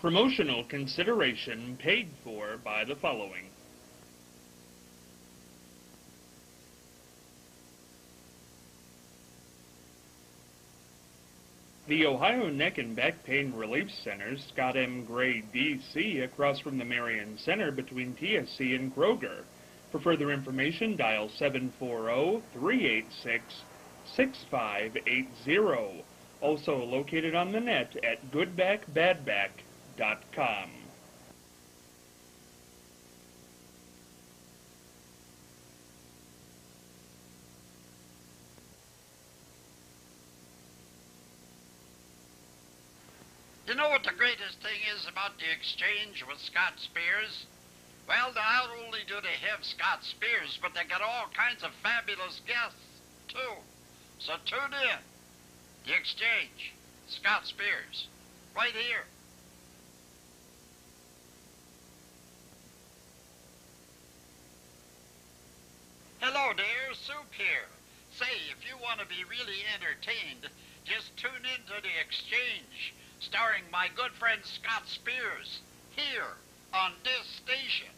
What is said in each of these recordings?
Promotional consideration paid for by the following. The Ohio Neck and Back Pain Relief Center, Scott M. Gray, D.C., across from the Marion Center between TSC and Kroger. For further information, dial 740-386-6580. Also located on the net at goodbackbadback.com. You know what the greatest thing is about the exchange with Scott Spears? Well, not only do they have Scott Spears, but they got all kinds of fabulous guests, too. So tune in. The exchange. Scott Spears. Right here. Hello there, Soup here. Say, if you want to be really entertained, just tune in to The Exchange, starring my good friend Scott Spears, here on this station.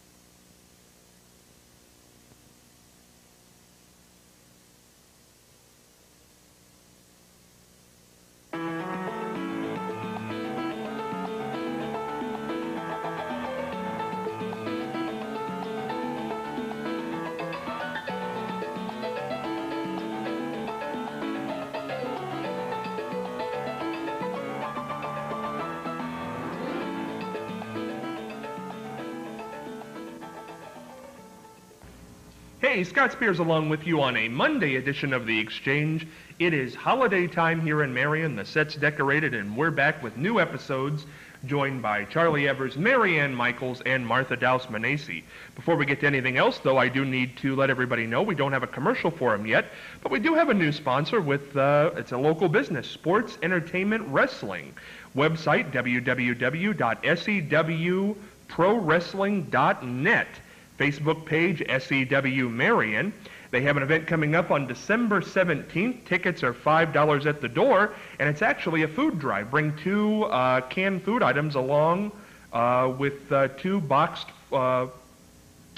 Hey, Scott Spears along with you on a Monday edition of The Exchange. It is holiday time here in Marion. The set's decorated, and we're back with new episodes, joined by Charlie Evers, Marianne Michaels, and Martha Douse-Manesi. Before we get to anything else, though, I do need to let everybody know we don't have a commercial for them yet, but we do have a new sponsor with, it's a local business, Sports Entertainment Wrestling. Website, www.sewprowrestling.net. Facebook page, SEW Marion. They have an event coming up on December 17th. Tickets are $5 at the door, and it's actually a food drive. Bring two canned food items along with two boxed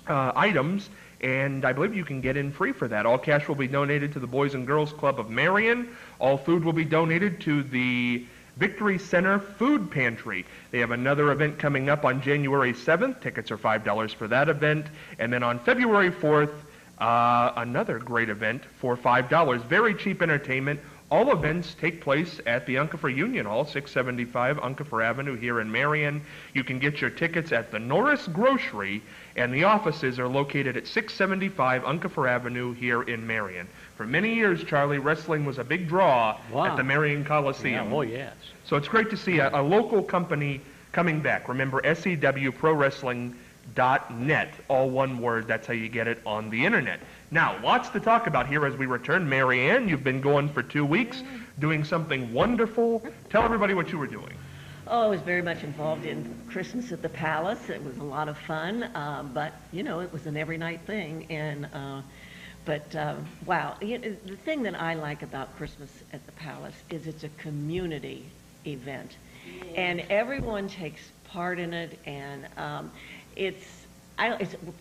items, and I believe you can get in free for that. All cash will be donated to the Boys and Girls Club of Marion. All food will be donated to the Victory Center Food Pantry. They have another event coming up on January 7th. Tickets are $5 for that event. And then on February 4th, another great event for $5. Very cheap entertainment. All events take place at the Unkefer Union Hall, 675 Unkefer Avenue here in Marion. You can get your tickets at the Norris Grocery, and the offices are located at 675 Unkefer Avenue here in Marion. For many years, Charlie, wrestling was a big draw at the Marion Coliseum. Yeah, oh, yes. So it's great to see a local company coming back. Remember, SEWProWrestling.net, all one word. That's how you get it on the internet. Now, lots to talk about here as we return. Marianne, you've been going for 2 weeks, doing something wonderful. Tell everybody what you were doing. Oh, I was very much involved in Christmas at the Palace. It was a lot of fun, but, you know, it was an every night thing. And wow, the thing that I like about Christmas at the Palace is it's a community event. Yes. And everyone takes part in it, and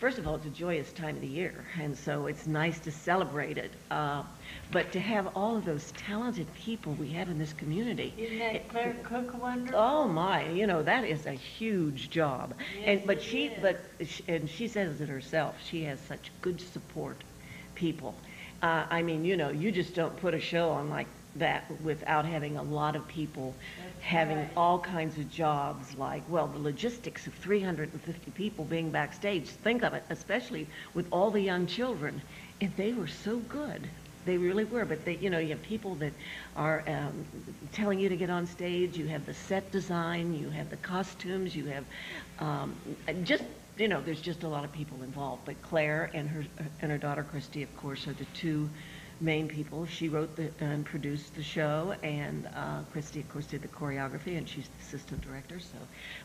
first of all, it's a joyous time of the year, and so it's nice to celebrate it. But to have all of those talented people we have in this community. Isn't that Claire Cook wonderful? Oh my, you know, that is a huge job. Yes, she says it herself. She has such good support people. I mean, you know, you just don't put a show on like that without having a lot of people having all kinds of jobs, like, well, the logistics of 350 people being backstage. Think of it, especially with all the young children. And they were so good. They really were. But they, you know, you have people that are telling you to get on stage. You have the set design. You have the costumes. You have just, you know, there's just a lot of people involved. But Claire and her daughter Christy, of course, are the two main people. She wrote and produced the show, and Christy, of course, did the choreography, and she's the assistant director. So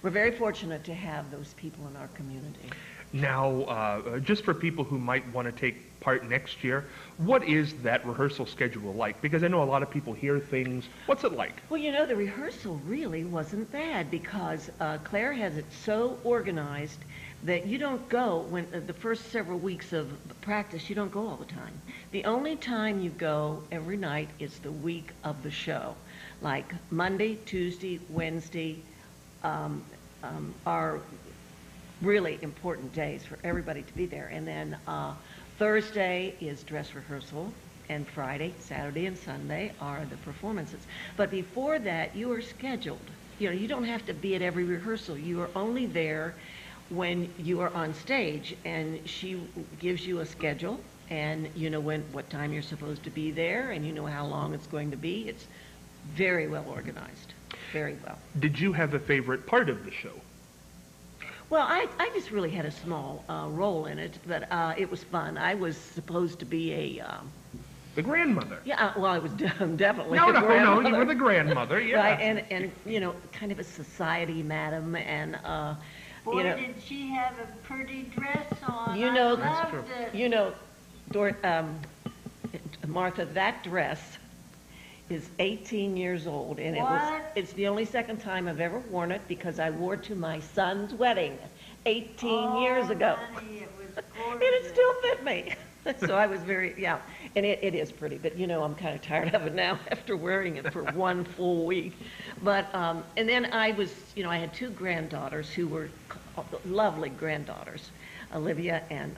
we're very fortunate to have those people in our community. Now, just for people who might want to take part next year, what is that rehearsal schedule like? Because I know a lot of people hear things. What's it like? Well, you know, the rehearsal really wasn't bad because Claire has it so organized that you don't go when the first several weeks of practice, you don't go all the time. The only time you go every night is the week of the show. Like Monday, Tuesday, Wednesday are really important days for everybody to be there. And then Thursday is dress rehearsal, and Friday, Saturday, and Sunday are the performances. But before that, you are scheduled. You know, you don't have to be at every rehearsal. You are only there when you are on stage, and she gives you a schedule, and you know what time you're supposed to be there, and you know how long it's going to be. It's very well organized, very well. Did you have a favorite part of the show? Well, I just really had a small role in it, but it was fun. I was supposed to be The grandmother. yeah, well, I was definitely No, a no, grandmother. no, you were the grandmother, yeah. Right, and you know, kind of a society madam, and Boy, you know, did she have a pretty dress on. You know, I that's loved it. you know, Martha, that dress is 18 years old, and What? it's the only second time I've ever worn it because I wore it to my son's wedding 18 years ago. Honey, it was And gorgeous. it still fit me. So I was very, yeah, and it is pretty, but you know, I'm kind of tired of it now after wearing it for one full week. But, and then I was, you know, I had two granddaughters who were lovely granddaughters, Olivia and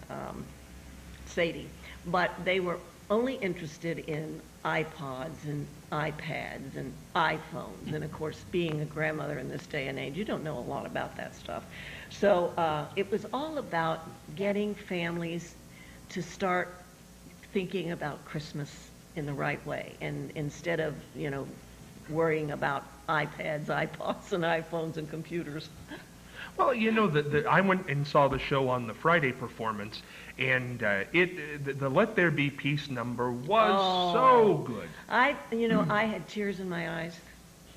Sadie, but they were only interested in iPods and iPads and iPhones. And of course, being a grandmother in this day and age, you don't know a lot about that stuff. So it was all about getting families to start thinking about Christmas in the right way. And instead of, you know, worrying about iPads, iPods, and iPhones and computers. Well, you know, I went and saw the show on the Friday performance, and the Let There Be Peace number was so good. You know, I had tears in my eyes.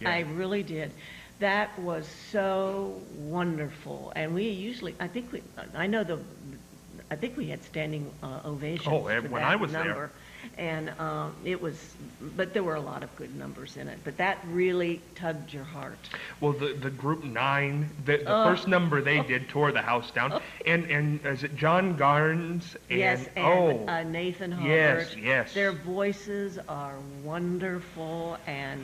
Yeah. I really did. That was so wonderful. And we usually, I think we had standing ovations Oh, for when that I was there. number. And it was, but there were a lot of good numbers in it. But that really tugged your heart. Well, the Group 9, the first number they did tore the house down. And is it John Garnes? And, Yes, and Nathan Howard. Yes. Their voices are wonderful, and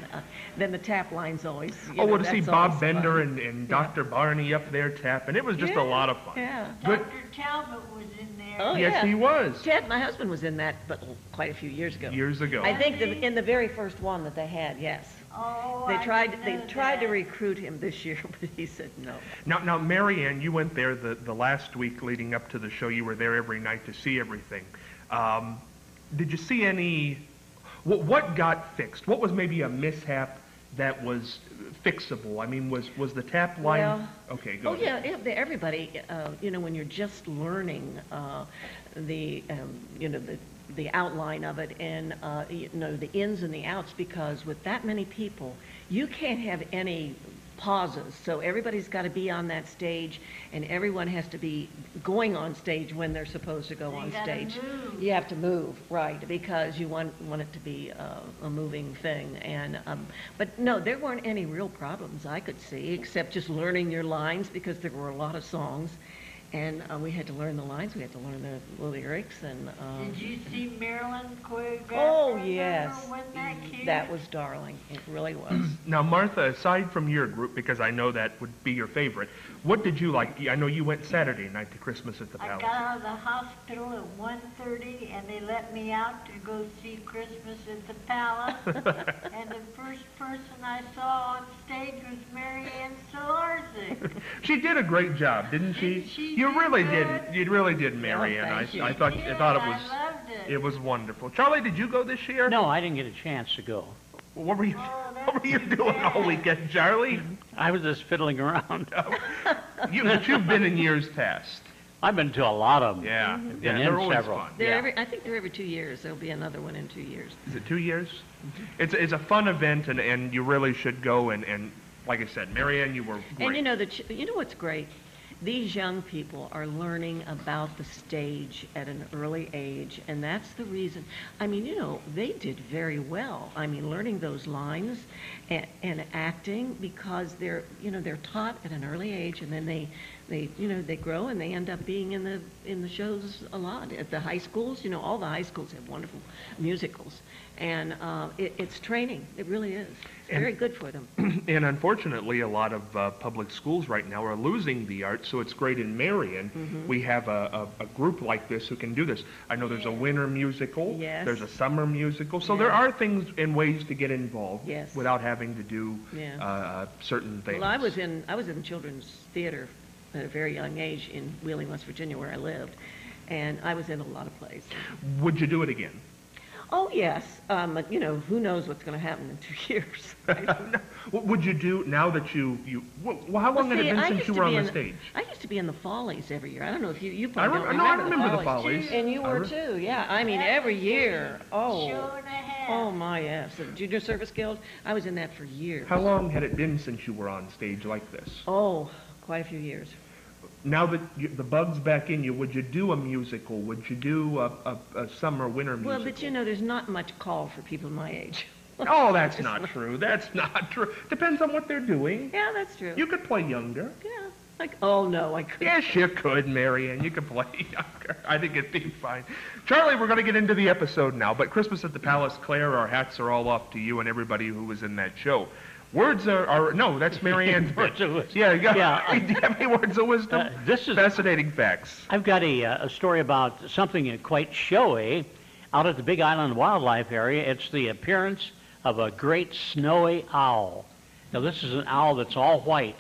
then the tap line's always. Oh, well, to see that's Bob always Bender fun. and Dr. Barney up there tapping, it was just a lot of fun. Yeah. Good. Dr. Talbot was in there. Oh, Yes, yeah. he was. Ted, my husband, was in that, but quite a few years ago. Years ago. I think in the very first one that they had, yes. Oh, They I tried didn't know to that. recruit him this year, but he said no. Now, Mary Ann, you went there the last week leading up to the show. You were there every night to see everything. Did you see any? What got fixed? What was maybe a mishap that was fixable? I mean, was the tap line? Well, Okay, go Oh, ahead. yeah, everybody, you know, when you're just learning you know, the outline of it and, you know, the ins and the outs, because with that many people, you can't have any pauses. So everybody's got to be on that stage, and everyone has to be going on stage when they're supposed to go You on gotta stage. move. You have to move, right, because you want it to be a moving thing. And but no, there weren't any real problems I could see, except just learning your lines, because there were a lot of songs, and we had to learn the lines. We had to learn the lyrics, and Did you see Marilyn choreograph? oh her yes, number? Wasn't that cute? that was darling. It really was. Now, Martha, aside from your group, because I know that would be your favorite, what did you like? I know you went Saturday night to Christmas at the I Palace. got out of the hospital at 1:30, and they let me out to go see Christmas at the Palace. And the first person I saw on stage was Mary Ann Solarzik. She did a great job, didn't she? Didn't she You do really good? did. You really did, Mary Ann. thank you. I thought Yeah, it I was loved it. it was wonderful. Charlie, did you go this year? No, I didn't get a chance to go. What were you Oh, What were you that's doing all bad. weekend, Charlie? I was just fiddling around. But you've been in years past. I've been to a lot of them. Yeah, Been yeah, in they're always several. fun. They're Yeah. I think they're every 2 years. There'll be another one in 2 years. Is it 2 years? It's a fun event, and you really should go. And like I said, Mary Ann, you were great. And you know you know what's great? these young people are learning about the stage at an early age, and that's the reason. I mean, they did very well. I mean, learning those lines and acting, because they're taught at an early age, and then they grow and they end up being in the shows a lot at the high schools. All the high schools have wonderful musicals, and it's training. It really is. It's very good for them. And unfortunately, a lot of public schools right now are losing the art, so it's great in Marion. We have a group like this who can do this. I know there's a winter musical, Yes. there's a summer musical, so Yeah. there are things and ways to get involved Yes. without having to do Yeah. certain things. Well, I was in children's theater at a very young age in Wheeling, West Virginia, where I lived, and I was in a lot of plays. Would you do it again? Oh, yes. Who knows what's going to happen in 2 years? What would you do now that well, how long had it been since you were on the stage? I used to be in the Follies every year. I don't know if you I probably don't remember the Follies. Follies. And you were too, yeah. I mean, every year. Show and a half. Oh my, yes. The Junior Service Guild, I was in that for years. How long had it been since you were on stage like this? Oh, quite a few years. Now that the bug's back in you, would you do a musical? Would you do a summer, winter musical? Well, but there's not much call for people my age. Oh, that's not true. That's not true. Depends on what they're doing. Yeah, that's true. You could play younger. Yeah. Oh, no, I couldn't. Yes, you could, Marianne. You could play younger. I think it'd be fine. Charlie, we're going to get into the episode now, but Christmas at the Palace, Claire, our hats are all off to you and everybody who was in that show. Words no, that's Marianne's Words of wisdom. Yeah, Yeah. do you have any words of wisdom? This is Fascinating facts. I've got a story about something quite showy out at the Big Island Wildlife Area. It's the appearance of a great snowy owl. Now, this is an owl that's all white,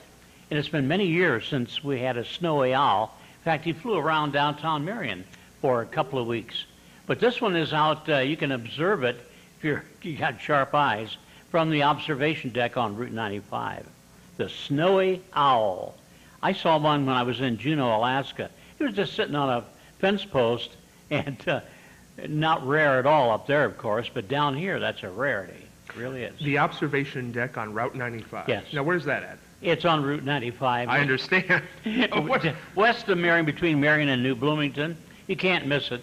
and it's been many years since we had a snowy owl. In fact, he flew around downtown Marion for a couple of weeks. But this one is out, you can observe it if you got sharp eyes, from the observation deck on Route 95. The snowy owl. I saw one when I was in Juneau, Alaska. He was just sitting on a fence post, and not rare at all up there, of course, but down here, that's a rarity. It really is. The observation deck on Route 95. Yes. Now, where's that at? It's on Route 95. I understand. West of Marion, between Marion and New Bloomington. You can't miss it.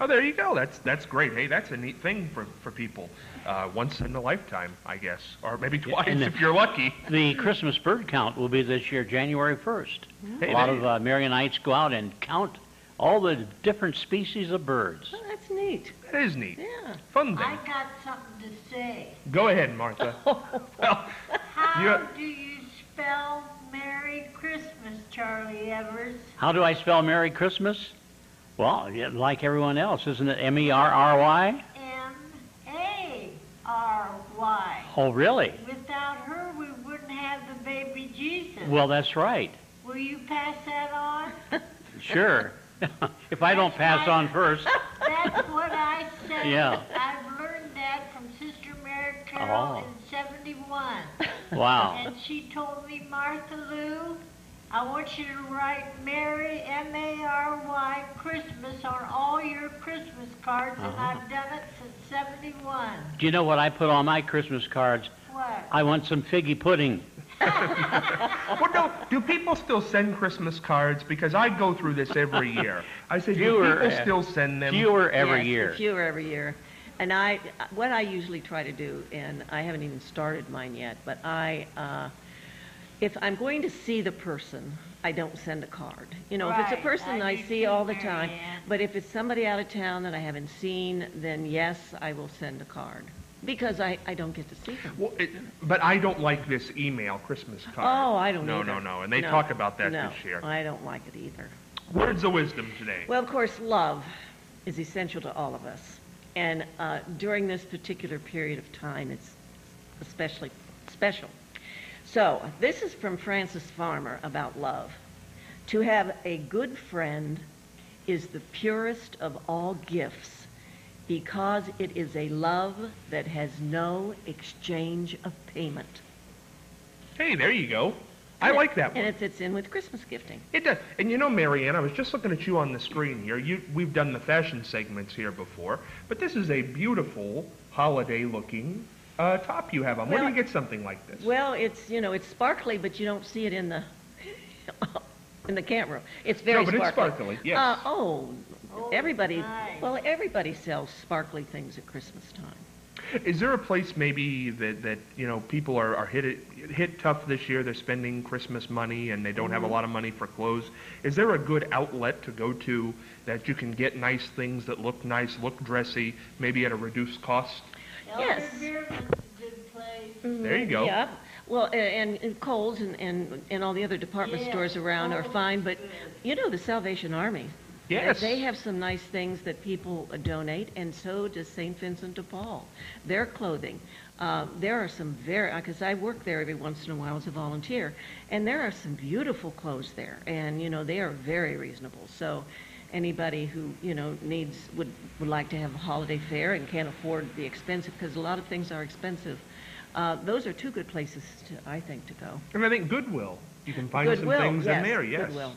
Oh, there you go. That's great. Hey, that's a neat thing for people. Once in a lifetime, I guess. Or maybe twice and if you're lucky. The Christmas bird count will be this year, January 1st. Hey, A lot of Marionites go out and count all the different species of birds. Oh, that's neat. That is neat. Yeah. Fun I thing. got something to say. Go ahead, Martha. Well, How do you spell Merry Christmas, Charlie Evers? How do I spell Merry Christmas? Well, yeah, like everyone else, isn't it M-E-R-R-Y? M-A-R-Y. Oh, really? Without her, we wouldn't have the baby Jesus. Well, that's right. Will you pass that on? Sure. If I don't pass on first. That's what I said. Yeah. I've learned that from Sister Mary Carol Oh. in 71. Wow. And she told me, Martha Lou, I want you to write Merry, M-A-R-Y, Christmas on all your Christmas cards, and I've done it since 71. Do you know what I put on my Christmas cards? What? I want some figgy pudding. well, no, do people still send Christmas cards? Because I go through this every year. I say, do Fewer, people still send them? Fewer every Yes, year. fewer every year. And what I usually try to do, and I haven't even started mine yet, but if I'm going to see the person, I don't send a card. If it's a Right, person I I do see too, all the Mary time, Ann. but if it's somebody out of town that I haven't seen, then yes, I will send a card. Because I don't get to see them. Well, but I don't like this email Christmas card. Oh, I don't No, either. no, no. And they No, talk about that no, this year. I don't like it either. Words of wisdom today. Well, of course, love is essential to all of us. And during this particular period of time, it's especially special. So, this is from Francis Farmer about love. To have a good friend is the purest of all gifts because it is a love that has no exchange of payment. Hey, there you go. I like that one. And it fits in with Christmas gifting. It does. And Marianne, I was just looking at you on the screen here. We've done the fashion segments here before, but this is a beautiful holiday-looking top you have on. Where do Well, you get something like this? Well, it's sparkly, but you don't see it in the in the camera. It's very No, but it's sparkly, yes. Everybody, nice. well, everybody sells sparkly things at Christmas time. Is there a place maybe that people are hit tough this year? They're spending Christmas money and they don't have a lot of money for clothes. Is there a good outlet to go to that you can get nice things that look nice, look dressy, maybe at a reduced cost? Yes. Elder Beerman's a good place. There you go. Yeah. Well, and Kohl's and all the other department Yeah, stores around are Kohl's fine, is but good. the Salvation Army. Yes. They have some nice things that people donate, and so does St. Vincent de Paul. Their clothing. There are some because I work there every once in a while as a volunteer, and there are some beautiful clothes there, and they are very reasonable. So anybody who would like to have a holiday fair and can't afford the expensive, because a lot of things are expensive, those are two good places I think to go. And I think Goodwill. You can find Goodwill, some things in yes, there, yes. Goodwill.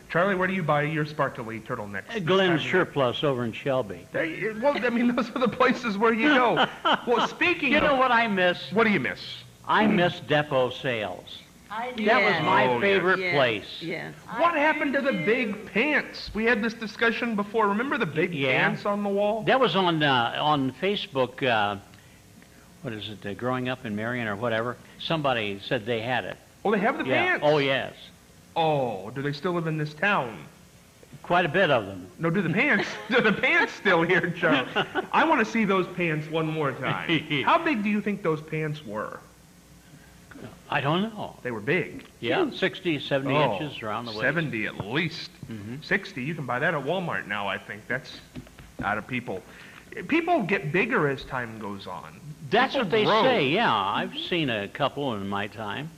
Charlie, where do you buy your sparkly turtlenecks? this time Glenn's of year? Surplus over in Shelby. Well, I mean, those are the places where you go. Well, speaking You of... know what I miss? What do you miss? I miss depot sales. I do. That was Yes. my Oh, yes. favorite Yes, place. Yes. What I happened to do the too. big pants? We had this discussion before. Remember the big Yeah. pants on the wall? That was on Facebook. What is it? Growing Up in Marion or whatever. Somebody said they had it. Oh, they have the Yeah. pants? Oh yes. Oh, do they still live in this town? Quite a bit of them. No, do the pants still here, Charlie? I want to see those pants one more time. How big do you think those pants were? I don't know. They were big. Yeah, 60, 70 Oh, inches around the waist. 70 at least. Mhm. 60, you can buy that at Walmart now, I think. That's out of people. People get bigger as time goes on. That's People what they grow. say. Yeah, I've seen a couple in my time.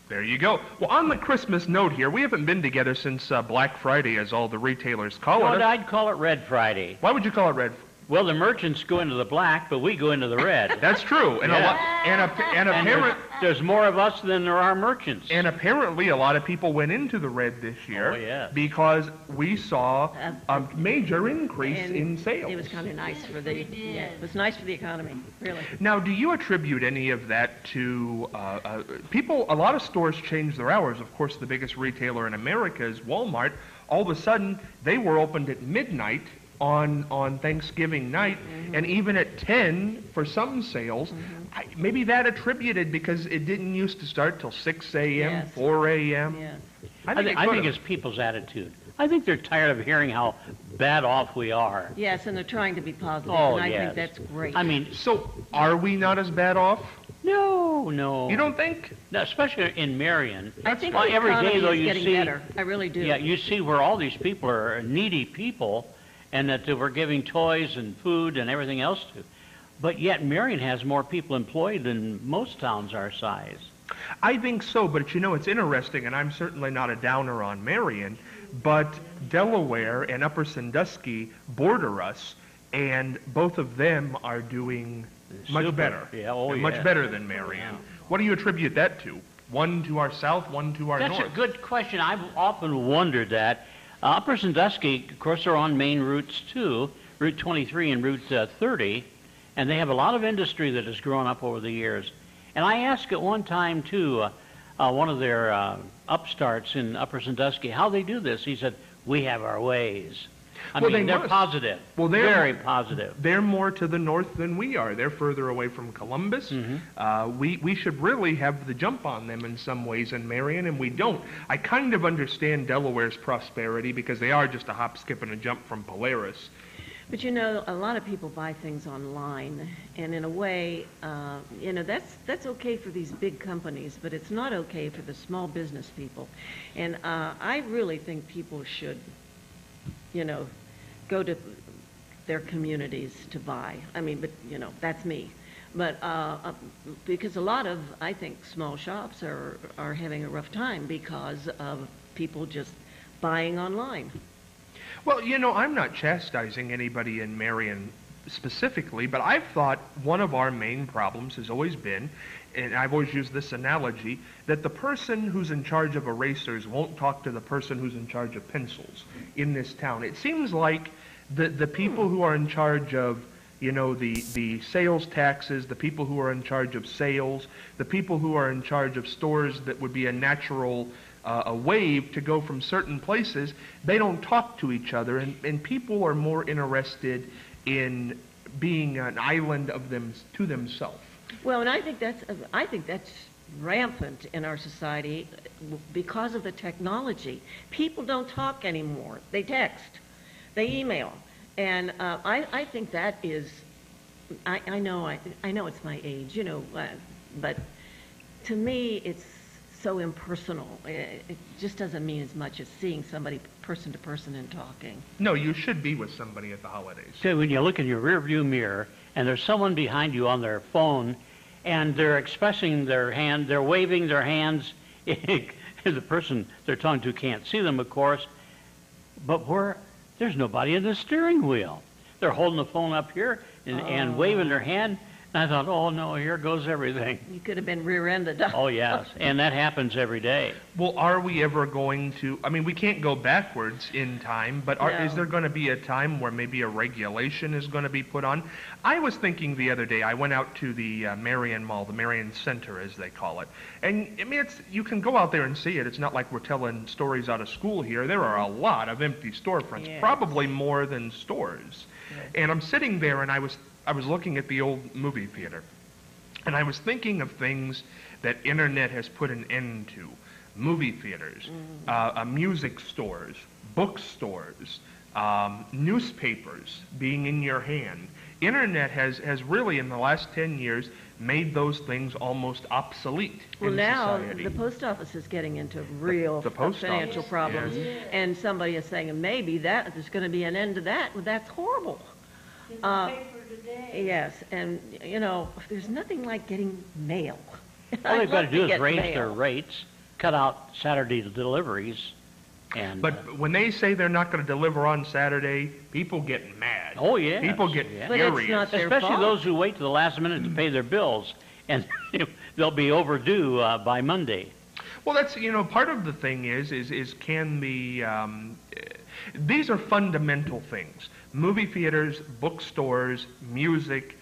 There you go. Well, on the Christmas note here, we haven't been together since Black Friday, as all the retailers call No, it. I'd call it Red Friday. Why would you call it Red? Well, the merchants go into the black, but we go into the red. That's true. And And there's more of us than there are merchants. and apparently a lot of people went into the red this year Oh, yes. because we saw a major increase And in sales. It was kind of nice for we did. it was nice for the economy, really. Now, do you attribute any of that to people? A lot of stores change their hours. Of course, the biggest retailer in America is Walmart. All of a sudden, they were opened at midnight on Thanksgiving night, and even at 10 for some sales. Maybe that attributed because it didn't used to start till 6 a.m., Yes. 4 a.m. Yeah. I think it's people's attitude. I think they're tired of hearing how bad off we are. Yes, and they're trying to be positive, Oh, and I yes. think that's great. I mean, So, are we not as bad off? no. You don't think? No, especially in Marion. I think Well, the every economy day, though, is you getting see- better. I really do. Yeah, you see where all these people are needy people, and that we're giving toys and food and everything else to. But yet Marion has more people employed than most towns our size. I think so, but it's interesting, and I'm certainly not a downer on Marion, but Delaware and Upper Sandusky border us, and both of them are doing much Super. better. Yeah, oh, They're much yeah. better than Marion. What do you attribute that to? One to our south, one to our That's north. a good question. I've often wondered that. Upper Sandusky, of course, are on main routes too, Route 23 and Route 30, and they have a lot of industry that has grown up over the years. And I asked at one time too, one of their upstarts in Upper Sandusky, how they do this. He said, "We have our ways." I Well, mean, they they're must. positive. Well, they're very positive. They're more to the north than we are. They're further away from Columbus. We should really have the jump on them in some ways in Marion, and we don't. I kind of understand Delaware's prosperity because they are just a hop, skip, and a jump from Polaris. But a lot of people buy things online, and in a way, that's okay for these big companies, but it's not okay for the small business people. And I really think people should, go to their communities to buy. I mean, but that's me. But because a lot of, I think, small shops are having a rough time because of people just buying online. Well, I'm not chastising anybody in Marion specifically, but I've thought one of our main problems has always been, and I've always used this analogy, that the person who's in charge of erasers won't talk to the person who's in charge of pencils in this town. It seems like the people who are in charge of the sales taxes, the people who are in charge of sales, the people who are in charge of stores that would be a natural a wave to go from certain places, they don't talk to each other, and people are more interested in being an island of them to themselves. Well, and I think that's rampant in our society because of the technology. People don't talk anymore. They text, they email, and I think that is. I know it's my age, but to me it's so impersonal. It just doesn't mean as much as seeing somebody person to person and talking. No, you should be with somebody at the holidays. So when you look in your rearview mirror and there's someone behind you on their phone and they're expressing their hand, they're waving their hands, the person they're talking to can't see them, of course, but there's nobody in the steering wheel. They're holding the phone up here and waving their hand. And I thought, oh, no, here goes everything. You could have been rear-ended. Oh, yes, and that happens every day. Well, are we ever going to, I mean, we can't go backwards in time, but is there going to be a time where maybe a regulation is going to be put on? I was thinking the other day, I went out to the Marion Mall, the Marion Center, as they call it. And, I mean, you can go out there and see it. It's not like we're telling stories out of school here. There are a lot of empty storefronts, probably more than stores. And I'm sitting there, and I was looking at the old movie theater, and I was thinking of things that internet has put an end to. Movie theaters, music stores, bookstores, newspapers being in your hand. Internet has really, in the last 10 years, made those things almost obsolete in society. The post office is getting into real financial problems, and somebody is saying maybe there's going to be an end to that. Well, that's horrible. In the paper today. Yes, and there's nothing like getting mail. All they've got to do is raise their rates, cut out Saturday deliveries, and. But when they say they're not going to deliver on Saturday, people get mad. Oh yeah. People get furious. But it's not their Especially fault. those who wait to the last minute to pay their bills, and they'll be overdue by Monday. Well, that's part of the thing is can the these are fundamental things. Movie theaters, bookstores, music,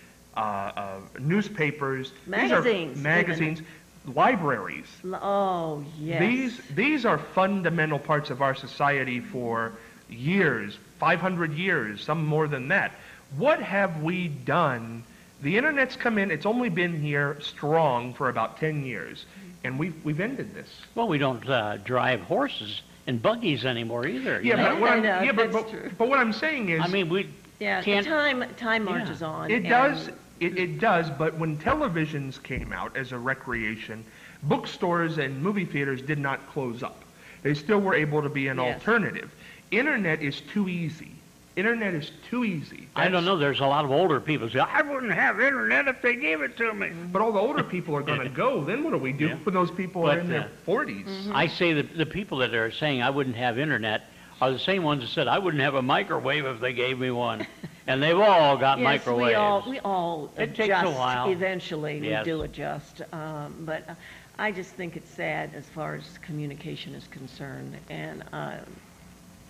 newspapers, magazines, libraries. Oh, yes. These are fundamental parts of our society for years, 500 years, some more than that. What have we done? The internet's come in. It's only been here strong for about 10 years, and we've ended this. Well, we don't drive horses and buggies anymore either. Yeah, but true. but what I'm saying is, I mean, we can't. Time marches on. It does. It does. But when televisions came out as a recreation, bookstores and movie theaters did not close up. They still were able to be an alternative. Internet is too easy. Internet is too easy. I don't know. There's a lot of older people who say, I wouldn't have internet if they gave it to me. But all the older people are going to go. Then what do we do when those people are in their 40s? I say that the people that are saying I wouldn't have internet are the same ones that said I wouldn't have a microwave if they gave me one. And they've all got microwaves. We all It adjust. takes a while. Eventually, Yes. we do adjust. But I just think it's sad as far as communication is concerned. And,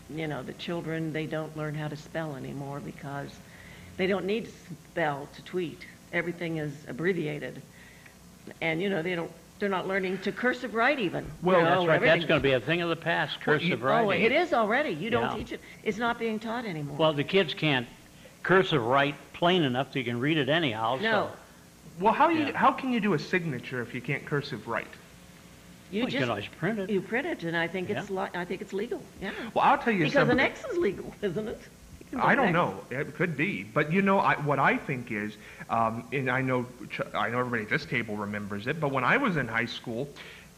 the children, they don't learn how to spell anymore because they don't need to spell to tweet. Everything is abbreviated. And, they're not learning to cursive write even. Well, That's right. That's going to be a thing of the past, cursive writing. Oh, it is already. You don't Yeah. teach it. It's not being taught anymore. Well, the kids can't cursive write plain enough so you can read it anyhow. No. Well, how can you do a signature if you can't cursive write? You can always print it. You print it, and I think it's legal. Yeah. Well, I'll tell you Because something. an X is legal, isn't it? You can put I an don't X. know. It could be, but what I think is, and I know everybody at this table remembers it. But when I was in high school,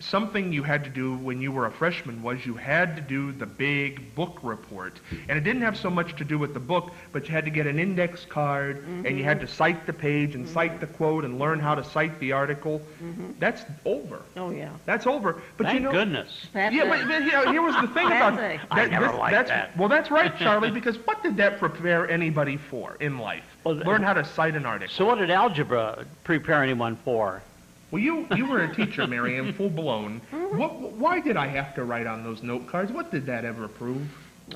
something you had to do when you were a freshman was you had to do the big book report, and it didn't have so much to do with the book, but you had to get an index card, and you had to cite the page and cite the quote and learn how to cite the article. That's over. Oh yeah. That's over. But Thank goodness. That's Yeah, it. but here was the thing about That's I never liked that. Well, that's right, Charlie, because what did that prepare anybody for in life? Well, Learn how to cite an article. So what did algebra prepare anyone for? Well, you were a teacher, Marianne, full blown. Why did I have to write on those note cards? What did that ever prove?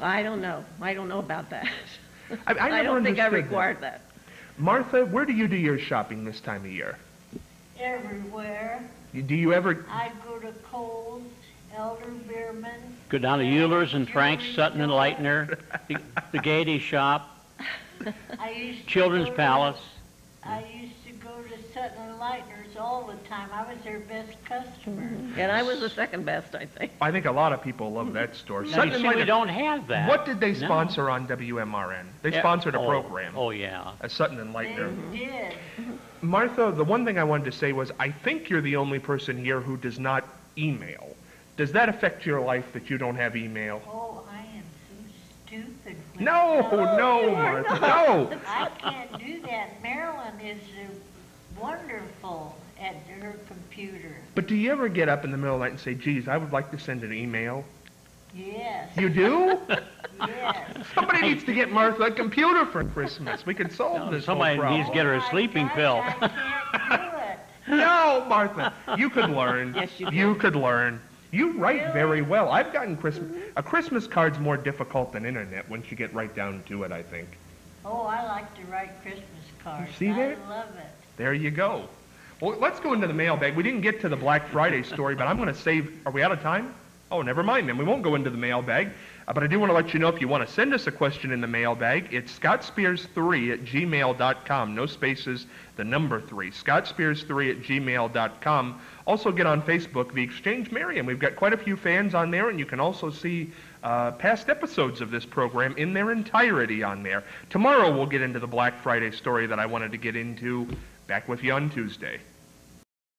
I don't know. I don't know about that. I never I don't think I understood required that. Martha, where do you do your shopping this time of year? Everywhere. Do you ever? I go to Kohl's Elder Bierman. Go down to Euler's and Frank's, Sutton and Leitner, the Gaiety Shop, I used to Children's go to- Palace. I used to go to Sutton and Leitner's all the time. I was their best customer. And I was the second best, I think. I think a lot of people love that store. Now, Sutton you and see, we Leitner- don't have that. What did they No. sponsor on WMRN? They Yeah, sponsored a oh, program. Oh, yeah. At Sutton and They Leitner. did. Martha, the one thing I wanted to say was I think you're the only person here who does not email. Does that affect your life that you don't have email? Oh, I am so stupid. when No, it comes- no, Martha, no. I can't do that. Marilyn is wonderful at her computer. But do you ever get up in the middle of the night and say, geez, I would like to send an email? Yes. You do? Yes. Somebody needs to get Martha a computer for Christmas. We could solve this whole Somebody problem. needs to get her a Oh, my sleeping gosh, pill. I can't do it. No, Martha, you could learn. Yes, you You can. could learn. You write very well. I've gotten a Christmas card's more difficult than internet once you get right down to it, I think. Oh, I like to write Christmas cards. See that? I love it. There you go. Well, let's go into the mailbag. We didn't get to the Black Friday story, but I'm going to save. Are we out of time? Oh, never mind then. We won't go into the mailbag. But I do want to let you know if you want to send us a question in the mailbag, it's scottspears3@gmail.com. No spaces, the number 3. scottspears3@gmail.com. Also get on Facebook, The Exchange Marion. We've got quite a few fans on there, and you can also see past episodes of this program in their entirety on there. Tomorrow we'll get into the Black Friday story that I wanted to get into. Back with you on Tuesday.